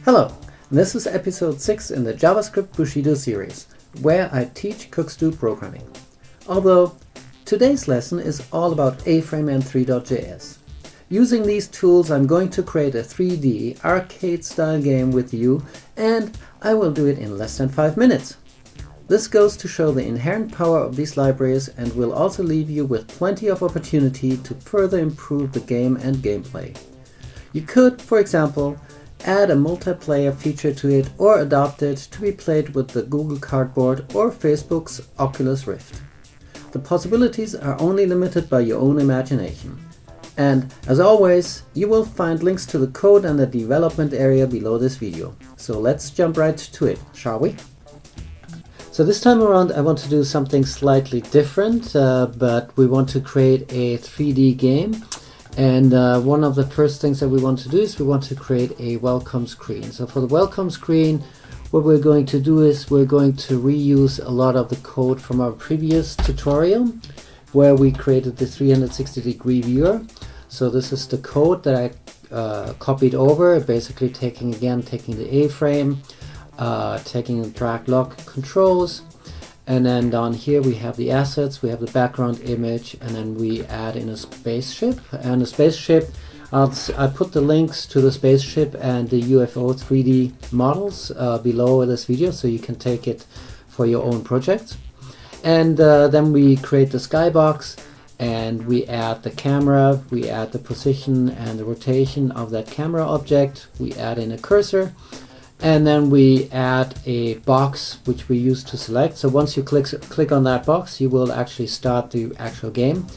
Hello, this is episode 6 in the JavaScript Bushido series, where I teach Cooks-Do programming. Although today's lesson is all about A-Frame and Three.JS. Using these tools I'm going to create a 3D arcade-style game with you, and I will do it in less than 5 minutes. This goes to show the inherent power of these libraries and will also leave you with plenty of opportunity to further improve the game and gameplay. You could, for example, add a multiplayer feature to it or adopt it to be played with the Google Cardboard or Facebook's Oculus Rift. The possibilities are only limited by your own imagination. And as always, you will find links to the code and the development area below this video. So let's jump right to it, shall we? So this time around I want to do something slightly different, but we want to create a 3D game. And one of the first things that we want to do is we want to create a welcome screen. So for the welcome screen, what we're going to do is we're going to reuse a lot of the code from our previous tutorial where we created the 360-degree viewer. So this is the code that I copied over, basically taking the A-frame, taking the drag lock controls, and then down here we have the assets, we have the background image, and then we add in a spaceship. And the spaceship, I put the links to the spaceship and the UFO 3D models below this video, so you can take it for your own project. And then we create the skybox, and we add the camera, we add the position and the rotation of that camera object, we add in a cursor, and then we add a box which we use to select. So once you click on that box, you will actually start the actual game.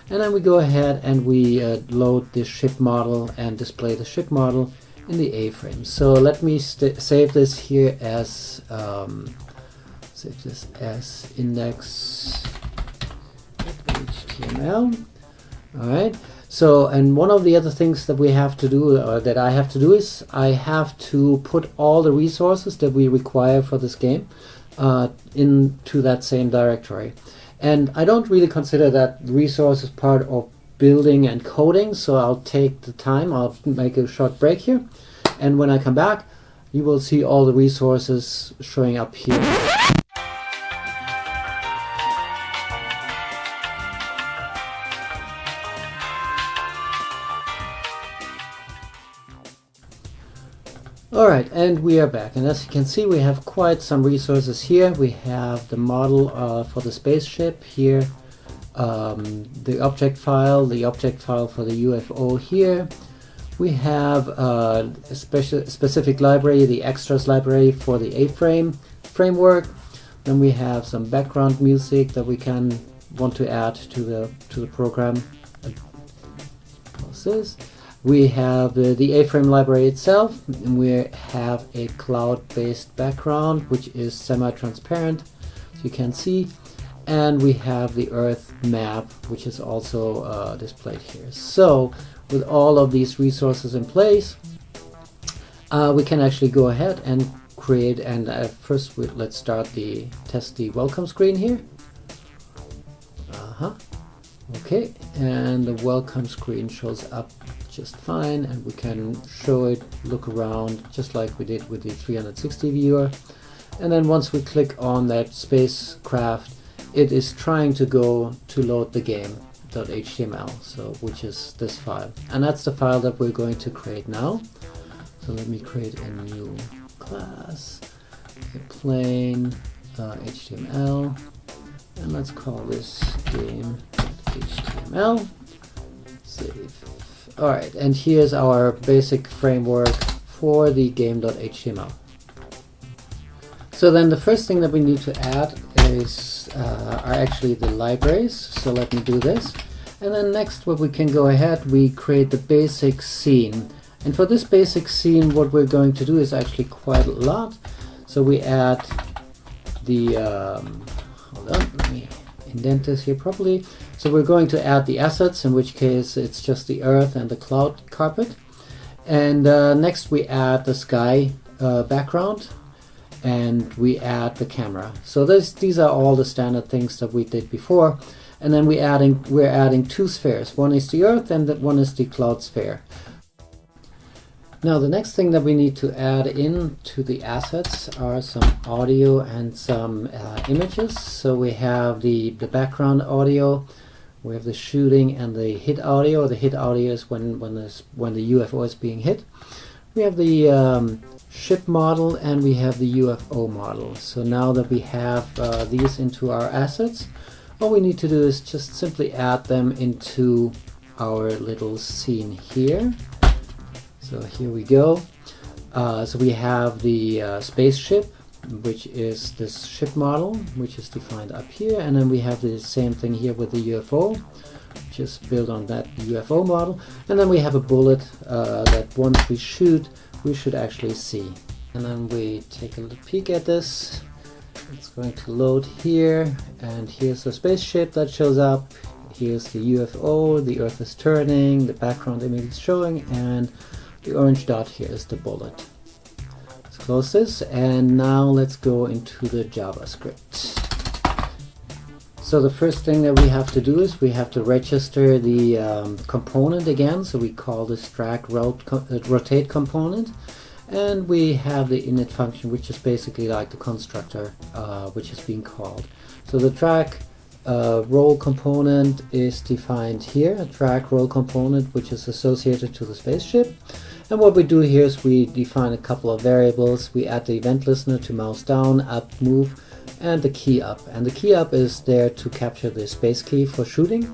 And then we go ahead and we load the ship model and display the ship model in the A-frame. So let me save this here as index.html. All right. So, and one of the other things that we have to do, or that I have to do, is I have to put all the resources that we require for this game into that same directory. And I don't really consider that resource as part of building and coding, so I'll take the time, I'll make a short break here, and when I come back, you will see all the resources showing up here. Alright, and we are back, and as you can see we have quite some resources here. We have the model for the spaceship here, the object file for the UFO here. We have a specific library, the extras library for the A-frame framework. Then we have some background music that we want to add to the program. What's this? We have the A-frame library itself, and we have a cloud-based background which is semi-transparent, so you can see, and we have the Earth map which is also displayed here. So with all of these resources in place, we can actually go ahead and create, and first let's test the welcome screen here. Okay, and the welcome screen shows up just fine, and we can show it, look around, just like we did with the 360 viewer. And then once we click on that spacecraft, it is trying to go to load the game.html, so which is this file, and that's the file that we're going to create now. So let me create a new class, a plain HTML, and let's call this game.html. Save. Alright, and here's our basic framework for the game.html. So then the first thing that we need to add are actually the libraries. So let me do this. And then next, what we can go ahead, we create the basic scene. And for this basic scene, what we're going to do is actually quite a lot. So we add the, hold on, let me indent this here properly. So we're going to add the assets, in which case it's just the earth and the cloud carpet. And next we add the sky background, and we add the camera. So these are all the standard things that we did before. And then we're adding two spheres. One is the Earth and one is the cloud sphere. Now the next thing that we need to add in to the assets are some audio and some images. So we have the background audio, we have the shooting and the hit audio. The hit audio is when the UFO is being hit. We have the ship model and we have the UFO model. So now that we have these into our assets, all we need to do is just simply add them into our little scene here. So here we go. So we have the spaceship, which is this ship model, which is defined up here, and then we have the same thing here with the UFO, which is built on that UFO model, and then we have a bullet that once we shoot, we should actually see. And then we take a little peek at this. It's going to load here, and here's the spaceship that shows up. Here's the UFO, the Earth is turning, the background image is showing, and the orange dot here is the bullet. Let's close this, and now let's go into the JavaScript. So the first thing that we have to do is we have to register the component again. So we call this drag rotate component, and we have the init function, which is basically like the constructor which is being called. So the drag roll component is defined here, a drag roll component which is associated to the spaceship. And what we do here is we define a couple of variables. We add the event listener to mouse down, up, move, and the key up. And the key up is there to capture the space key for shooting.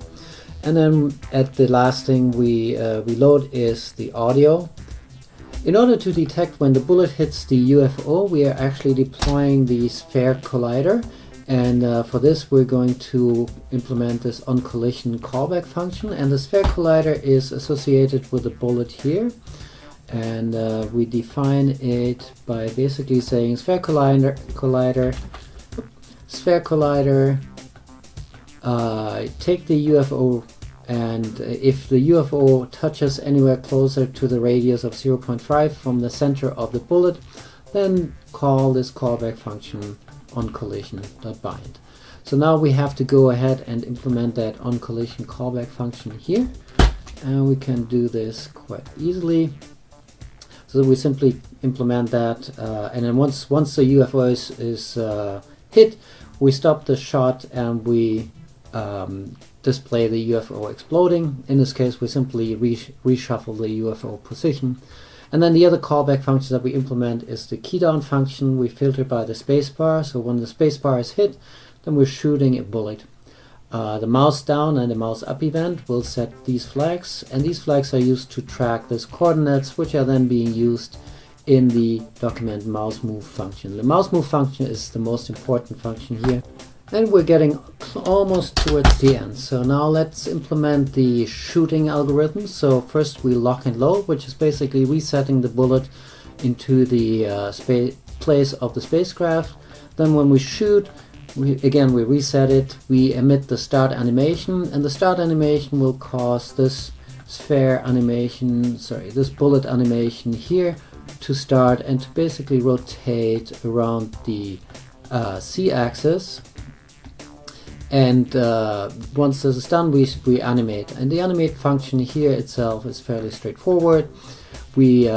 And then at the last thing we load is the audio. In order to detect when the bullet hits the UFO, we are actually deploying the sphere collider. And for this we're going to implement this onCollision callback function, and the sphere collider is associated with the bullet here. And we define it by basically saying sphere collider, take the UFO, and if the UFO touches anywhere closer to the radius of 0.5 from the center of the bullet, then call this callback function onCollision.bind. So now we have to go ahead and implement that onCollision callback function here, and we can do this quite easily. So we simply implement that, and then once the UFO is hit, we stop the shot and we display the UFO exploding. In this case, we simply reshuffle the UFO position. And then the other callback function that we implement is the keydown function. We filter by the spacebar, so when the spacebar is hit, then we're shooting a bullet. The mouse down and the mouse up event will set these flags, and these flags are used to track these coordinates, which are then being used in the document mouse move function. The mouse move function is the most important function here, and we're getting almost towards the end. So now let's implement the shooting algorithm. So first we lock and load, which is basically resetting the bullet into the place of the spacecraft. Then when we shoot, we reset it, we emit the start animation, and the start animation will cause this this bullet animation here to start and to basically rotate around the C-axis. And once this is done, we animate. And the animate function here itself is fairly straightforward. We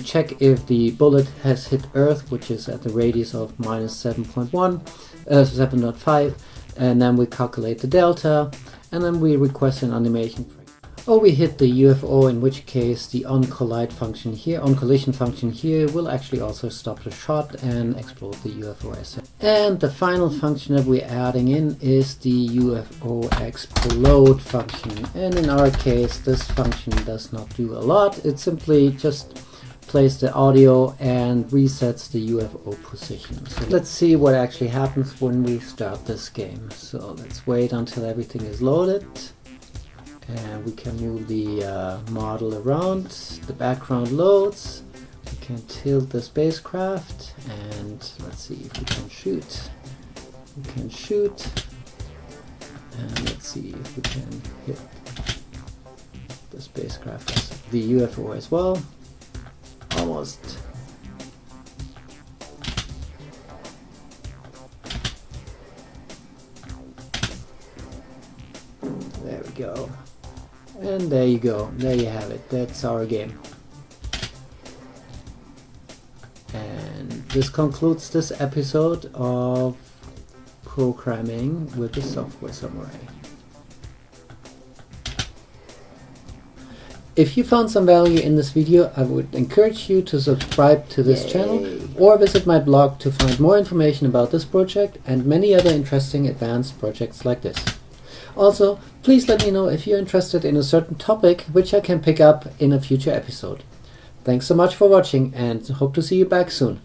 check if the bullet has hit Earth, which is at the radius of -7.5, and then we calculate the delta, and then we request an animation frame. Or we hit the UFO, in which case the onCollision function here will actually also stop the shot and explode the UFO asset. And the final function that we're adding in is the UFO explode function. And in our case, this function does not do a lot. It simply just plays the audio and resets the UFO position. So let's see what actually happens when we start this game. So let's wait until everything is loaded. And we can move the model around, the background loads, we can tilt the spacecraft, and let's see if we can shoot. We can shoot, and let's see if we can hit the spacecraft, the UFO as well. Almost. And there you go, there you have it, that's our game. And this concludes this episode of Programming with the Software Samurai. If you found some value in this video, I would encourage you to subscribe to this channel or visit my blog to find more information about this project and many other interesting advanced projects like this. Also, please let me know if you're interested in a certain topic which I can pick up in a future episode. Thanks so much for watching and hope to see you back soon.